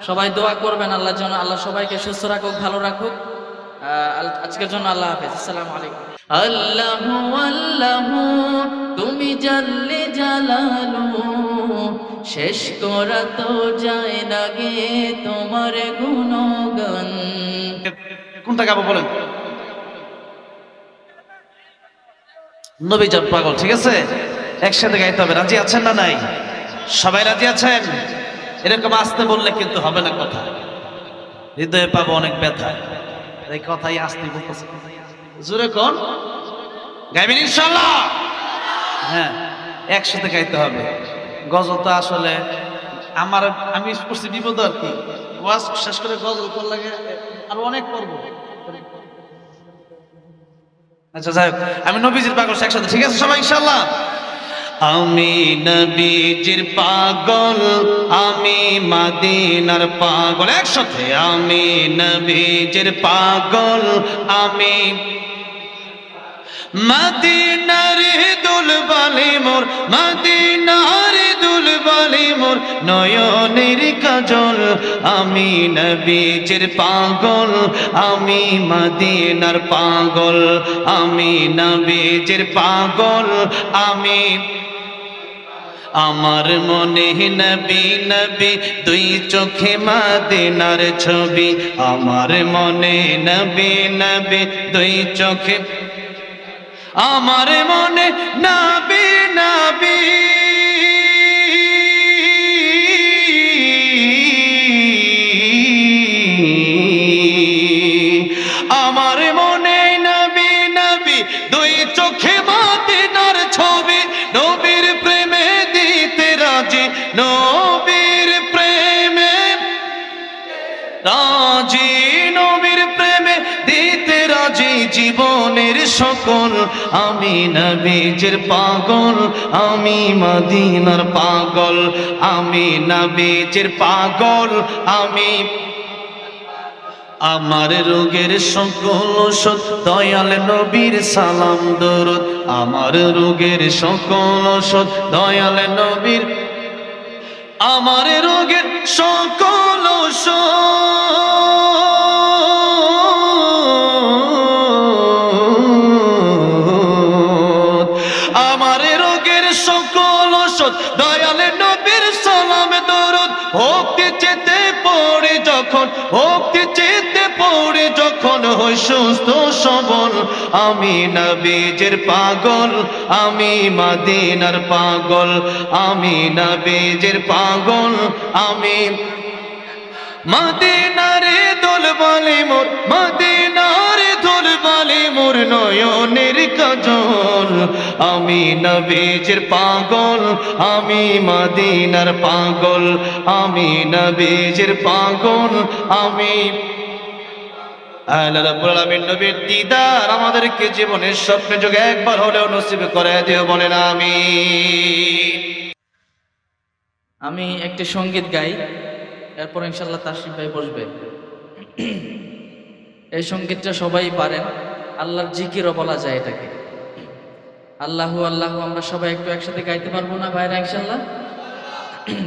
সবাই দোয়া করবেন আল্লাহর জন্য, আল্লাহ সবাইকে সুস্থ রাখুক, ভালো রাখুক। আজকের জন্য আল্লাহ হাফেজ, আসসালামু আলাইকুম। আল্লাহু আল্লাহু তুমি জাল্লে জালালু, শেষ করা তো যায় না গে তোমার গুণগান। কোনটা গাবো বলেন? নবী জান পাগল, ঠিক আছে, একসাথে গাইতে হবে। রাজি আছেন না নাই? সবাই রাজি আছেন? এরকম আসতে বললে কিন্তু হবে না, কথা হৃদয়ে পাবো অনেক ব্যথা। এই কথাই আসতে বলতেছে, জোরে কোন গাইবেন ইনশাআল্লাহ? হ্যাঁ, একসাথে গাইতে হবে। গজল তো আসলে আমি পড়ছি বিপদ আর কি, ওয়াজ শেষ করে গজল পড় লাগে আর অনেক পড়বো। আচ্ছা যাই হোক, আমি নবীজির পাগল একসাথে, ঠিক আছে সবাই ইনশাআল্লাহ? আমি নবীজির পাগল, আমি মদিনার পাগল, একসাথে। আমি নবীজির পাগল, আমি মদিনার দুলবালি মোর, মদিনার দুলবালি মোর নয়নের কাজল। আমি নবীজির পাগল, আমি মদিনার পাগল, আমি নবীজির পাগল, আমি আমার মনে নবী নবী দুই চোখে মদিনার ছবি। আমার মনে নবী নবী দুই চোখে, আমার মনে নবী নবী আমার মনে নবী নবী দুই চোখে মদিনার ছবি। নবীর প্রেমে দিতে রাজি, নবীর প্রেমে রাজি, নবীর প্রেমে দিতে রাজি জীবনের সকল। আমি নবীজির পাগল, আমি মদিনার পাগল, আমি নবীজির পাগল, আমি আমার রোগের সকল ওষুধ দয়াল নবীর সালাম দরুদ। আমার রোগের সকল ওষুধ দয়াল নবীর, আমার রোগের সকল ওষুধ, আমার রোগের সকল ওষুধ দয়াল নবীর সালাম দরুদ। ভক্তি চেতে পড়ে যখন, ভক্তি চেতে পড়ে যখন হই সুস্থ সবল। আমি নবীজির পাগল, আমি মদিনার পাগল, আমি নবীজির পাগল, আমি মদিনারে দুলবালি মোর, মদিনারে দুলবালি মোর নয়নের কাজল। আমি নবীজির পাগল, আমি মদিনার পাগল, আমি নবীজির পাগল, আমি আল্লাহ রাব্বুল আলামিন নবীর দিদার আমাদেরকে জীবনের স্বপ্নে যোগে একবার হলেও নসিব করে দিও, বলেন আমিন। আমি একটি সঙ্গীত গাই, এরপর ইনশাল্লাহ তাশরিফ ভাই বসবে। এই সঙ্গীতটা সবাই পারেন, আল্লাহর জিকিরও বলা যায় এটাকে। আল্লাহু আল্লাহু আমরা সবাই একটু একসাথে গাইতে পারবো না ভাইরা ইনশাল্লাহ?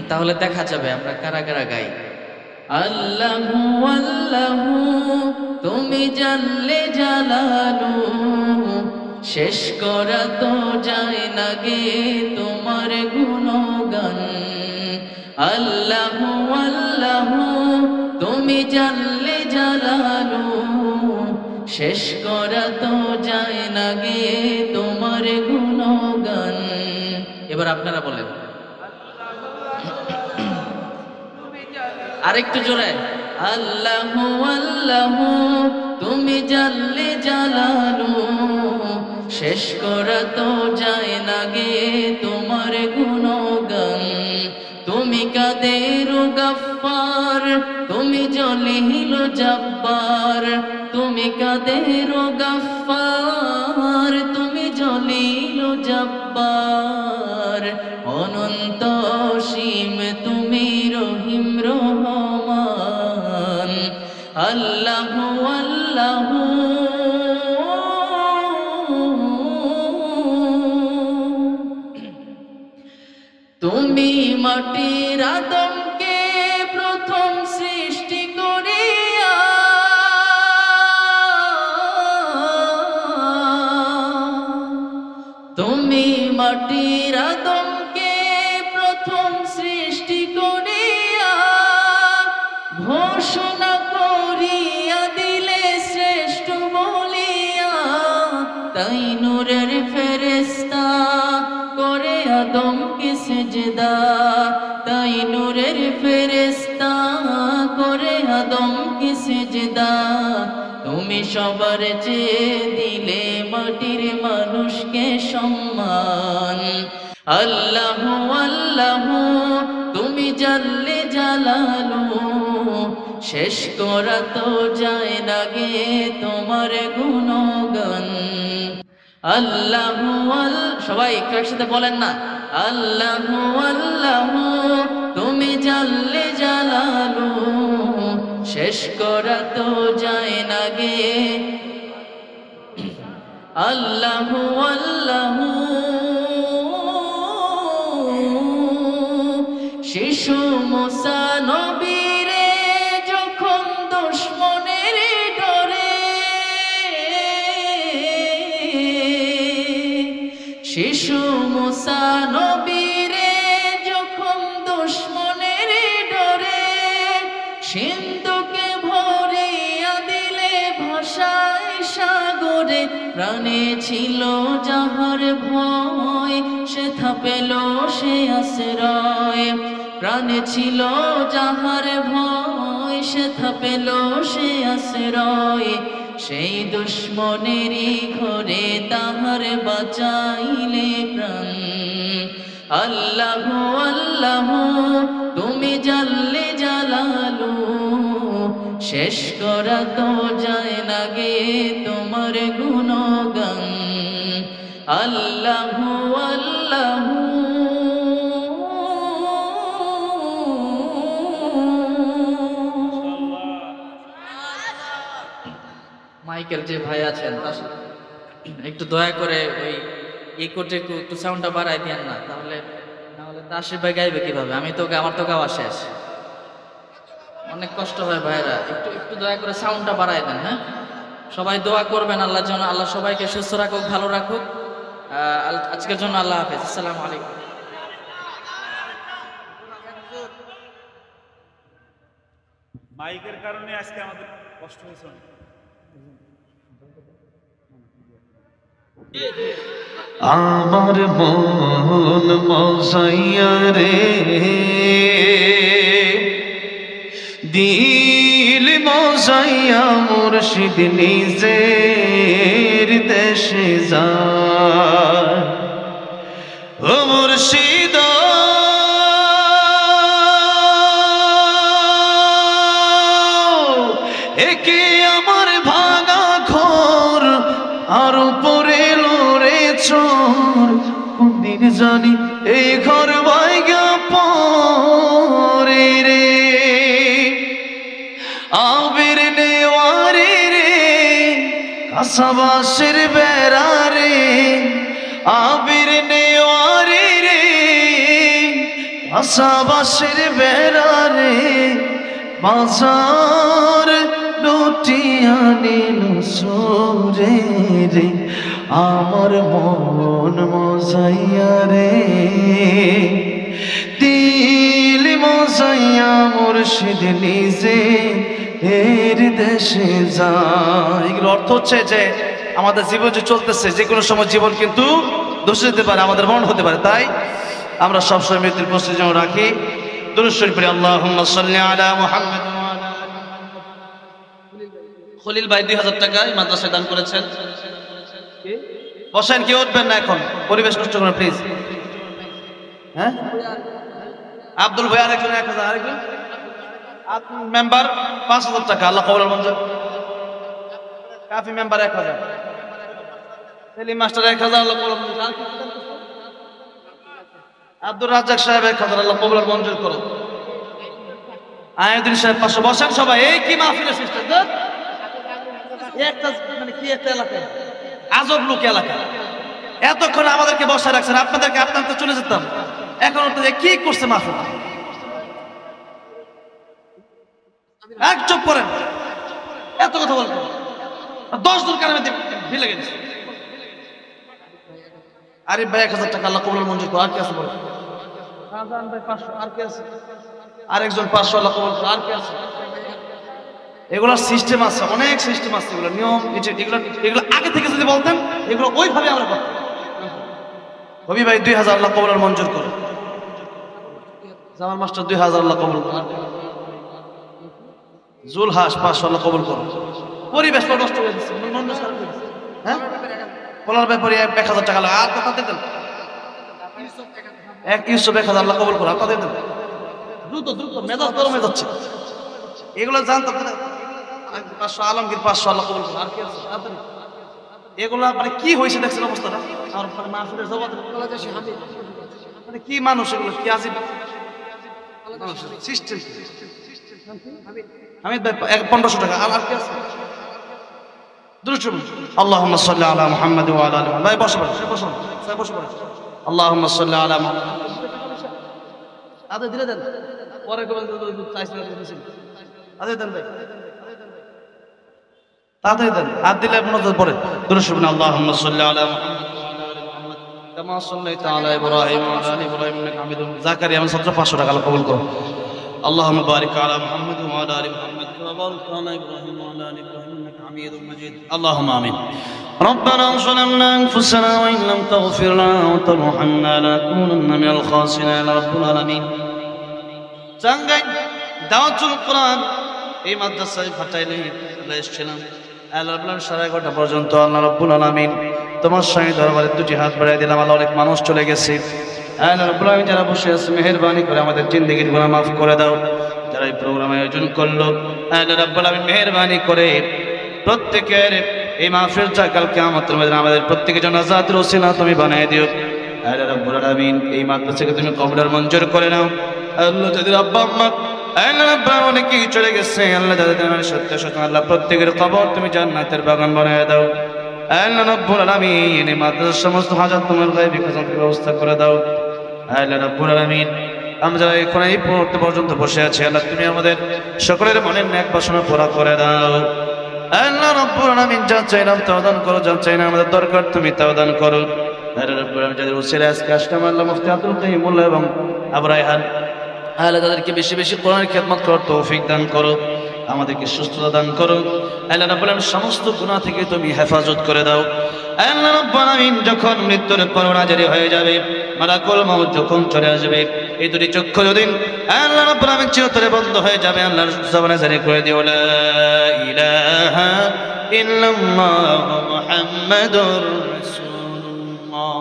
তাহলে দেখা যাবে আমরা কারা কারা গাই। আল্লাহু আল্লাহু তুমি জাল্লে জালালু, শেষ করা তো যায় না গে তোমার গুণগান। আল্লাহু আল্লাহু তুমি জাল্লে জালালু, শেষ করা তো যায় না গে তোমার গুণগান। এবার আপনারা বলেন আরেকটু জোরে। আল্লাহু আল্লাহু তুমি জাল্লে জালালু, শেষ করা তো যায় না গে তোমার গুণগান। তুমি কাদের গফফার, তুমি জলিল জব্বার, তুমি কাদের গফফার, তুমি জলিল জব্বার। অনন্ত অসীম তুমি রহিম রহমান। আল্লাহু আল্লাহু তুমি মাটির আদমকে প্রথম মাটির আদমকে প্রথম সৃষ্টি করিয়া ঘোষণা করিয়া দিলে শ্রেষ্ঠ বলিয়া, তাই নূরের ফেরেশতা করে আদমকে সিজদা, তাই নূরের ফেরেশতা করে আদমকে সিজদা। তুমি সবার চেয়ে দিলে মাটির মানুষকে সম্মান। আল্লাহু আল্লাহু তুমি জাল্লে জালালু, শেষ করা তো যায় না গে তোমার গুণগান। আল্লাহু সবাই একসাথে বলেন না, আল্লাহু আল্লাহু তুমি জাল্লে জালালু, শেষ করা তো যায় না গে। আল্লাহু আল্লাহু শিশু মুসা নবীরে যখন দুশমনের ডরে, শিশু মুসা নবীরে যখন দুশমনের ডরে, সিন্ধুকে ভরিয়া দিলে ভাষায় সাগরে, প্রাণে ছিল যাহার ভয় সে থাপেল সে আশ্রয়, প্রাণে ছিল যাহার ভয় সে থাপেল সে আশ্রয়, সেই দুশমনেরই ঘরে তাহার বাঁচাইলে প্রাণ। আল্লাহু আল্লাহু তুমি জাল্লে জালালু, শেষ করা তো যায় না গে তোমার গুণগান। আল্লাহু আল্লাহু মাইকেল যে ভাই আছেন তার সাথে একটু দয়া করে ওই ইকোতে একটু সাউন্ডটা বাড়াই দেন না, তাহলে তাসির ভাই গাইবে কিভাবে? আমার তো গাওয়া শেষ, অনেক কষ্ট হয় ভাইরা। একটু দয়া করে সাউন্ডটা বাড়াই দেন। হ্যাঁ, সবাই দোয়া করবেন আল্লাহর জন্য, আল্লাহ সবাইকে সুস্থ রাখুক, ভালো রাখুক। আজকের জন্য আল্লাহ হাফেজ, আসসালামু আলাইকুম। মাইকের কারণে আজকে আমাদের কষ্ট হয়েছে। আমার মন মজাইয়া রে, দিল মজাইয়া মুর্শিদ নিজের দেশে যায়। ও মুর্শিদ একে আমার ভাঙা ঘর আর উপরে লোরে চোর, কোনদিন জানি এই ঘর ভাইগা পরে রে। আবির নেওয়ারে রে কাসাবাসের বেড়া রে, আবির নেওয়ারে রে কাসাবাসের বেড়া রে, বাজার লুটিয়া নিল সোরে রে। আমার মন মজাইয়া রে, দিল মজাইয়া মুর্শিদ নিজে এর দেশে যায়। এগুলো অর্থ হচ্ছে যে আমাদের জীবন যে চলতেছে, যে কোনো সময় জীবন কিন্তু দোষে যেতে পারে, আমাদের মন হতে পারে। তাই আমরা সবসময় মৃত্যুর প্রস্তুতি যেন রাখি। দুরূদ শরীফ পড়ি, আল্লাহুম্মা সাল্লি আলা মুহাম্মাদ। খলিল ভাই 2000 টাকা মাদ্রাসায় দান করেছেন। বসেন, কেউ উঠবেন না এখন, পরিবেশ নষ্ট করেন প্লিজ। হ্যাঁ, আব্দুল ভাই আরেকজন 1000, আরেকজন মেম্বার 5000 টাকা, আল্লাহ কবুল মঞ্জুর। কাফি মেম্বার 1000, সেলিম মাস্টার 1000, আল্লাহ কবুল মঞ্জুর। আব্দুর রাজ্জাক সাহেব 1000, আল্লাহ কবুল মঞ্জুর করো। আয়াউদ্দিন সাহেব 500। বসেন সবাই। এই কি মাহফিলের সিস্টেম, একটা মানে কি একটা এলাকা, আজব লোক এলাকা। এতক্ষণ আমাদেরকে বসায় রাখছেন, আপনাদেরকে আপনাদের চলে যেতাম। এখন কি করছে মাহফিল? এক চুপ করেন, এত কথা বলবেন। 10 জন কারণে ভিলে গেছে। আরিফ ভাই 1000 টাকা আল্লাহ কবুল মঞ্জুর করুন। আর কি আছে বলেন? শাহজাহান ভাই 500, আর কি আছে? আরেকজন 500 আল্লাহ কবুল করুন। আর কি আছে? এগুলোর সিস্টেম আছে, অনেক সিস্টেম আছে, এগুলো নিয়ম, এগুলো আগে থেকে যদি বলতেন এগুলো ওইভাবে আমরা করতাম। কবি ভাই 2000 আল্লাহ কবুল মঞ্জুর করুন। জামাল মাস্টার 2000 আল্লাহ কবুল করুন। জুলহাস 500 আল্লাহ কবুল করুন। পরিবেশ নষ্ট হয়ে যাচ্ছে, হ্যাঁ বলার ব্যাপারে 1000 টাকা লাগে। আর কথা দেন এক ইউসুফ 1000 আল্লাহ কবুল করুন। আপনাদের দেন দ্রুত দ্রুত, মেজাজ গরম হয়ে যাচ্ছে। এগুলো জানতাম 500 আলমগীর 500 আল্লাহ কবুল করুন। আর কি আছে? এগুলো মানে কি হয়েছে দেখছেন অবস্থাটা? আর মানে মাহফিলের জবাব মানে কি মানুষ, এগুলো কি আজিব সিস্টেম। হামিদ ভাই 1500 টাকা। আর কি আছে? দ্রুত আল্লাহুম্মা সাল্লি আলা মুহাম্মাদ ওয়া আলা আলি মুহাম্মাদ। ভাই বসে পড়েন, বসে পড়েন। আল্লাহুম্মা সাল্লি আলা মুহাম্মাদ। আদে দিলে দেন, পরে কবে চাইছেন আদে দেন ভাই, তাড়াতাড়ি দেন। আর দিলে নজর পড়ে। দ্রুত শুনুন আল্লাহুম্মা সাল্লি আলা মুহাম্মাদ কামা সাল্লাইতা আলা ইব্রাহিম ওয়া আলা আলি ইব্রাহিম ইন্নাকা হামিদুম। জাকারিয়া আমার ছাত্র 500 টাকা আল্লাহ কবুল করুন। اللهم بارك على محمد وعلى ال محمد كما باركت على ابراهيم وعلى ال ابراهيم انك حميد مجيد. اللهم امين. ربنا ظلمنا انفسنا وان لم تغفر لنا وترحمنا لنكونن من الخاسرين يا رب العالمين. জাঙ্গাই দাওয়াতুল কোরআন এই মাদ্রাসায় ফাটাইলে এসেছিলাম আল্লাহ রাব্বুল 11:30 পর্যন্ত। আল্লাহ রাব্বুল আলামিন তোমার সামনে দরবারে দুটি হাত বাড়িয়ে দিলাম। আল্লাহ অনেক মানুষ চলে গেছে। আল্লাহ রাব্বুল আলামিন যারা বসে আছে মেহেরবানি করে আমাদের জিন্দেগির গুনাহ মাফ করে দাও। যারা এই প্রোগ্রাম আয়োজন করলো আল্লাহ রাব্বুল আলামিন মেহেরবানি করে প্রত্যেকের এই মাহফিল কাল কিয়ামতের ময়দানে আমাদের প্রত্যেকের জন্য জান্নাতের ওসিলা তুমি বানিয়ে দিও। আল্লাহ রাব্বুল আলামিন এই মাদ্রাসাকে তুমি কবুল মঞ্জুর করে নাও। আল্লাহ যাদের আব্বা আম্মা আল্লাহ রাব্বুল আলামিন অনেকেই চলে গেছে, আল্লাহ যাদের সত্য সত্য আল্লাহ প্রত্যেকের কবর তুমি জান্নাতের বাগান বানিয়ে দাও। আল্লাহ রাব্বুল আলামিন এই মাদ্রাসার সমস্ত হাজাত তোমার গায়বী খাজানার ব্যবস্থা করে দাও। আল্লাহ রাব্বুল আলামিন আমরা যারা এখন এই মুহূর্ত পর্যন্ত বসে আছি আল্লাহ তুমি আমাদের সকলের মনের নেক বাসনা পুরা করে দাও। আল্লাহ রাব্বুল আলামিন যা চাইলাম তাও দান করো, যা চাই না আমাদের দরকার তুমি তাও দান করো। আল্লাহ রাব্বুল আলামিন যাদের উসিলা আজকে আসলাম আল্লাহ মুফতি আব্দুল কাইয়ুমুল্লাহ এবং আবু রায়হান আল্লাহ তাদেরকে বেশি বেশি কোরআনের খেদমত করার তৌফিক দান করো, আমাদেরকে সুস্থতা দান করো। আল্লাহ রাব্বুল আলামিন সমস্ত গুনাহ থেকে তুমি হেফাজত করে দাও। আল্লাহ রাব্বুল আলামিন যখন মৃত্যুর করোনা জারি হয়ে যাবে, মালাকুল মাউত যখন চলে আসবে, এই দুটি চক্ষু যদিন আল্লাহ রাব্বুল আলামিন চিরতরে বন্ধ হয়ে যাবে, আল্লাহর জবানে জারি করে দিও লা ইলাহা ইল্লাল্লাহু মুহাম্মাদুর রাসূলুল্লাহ।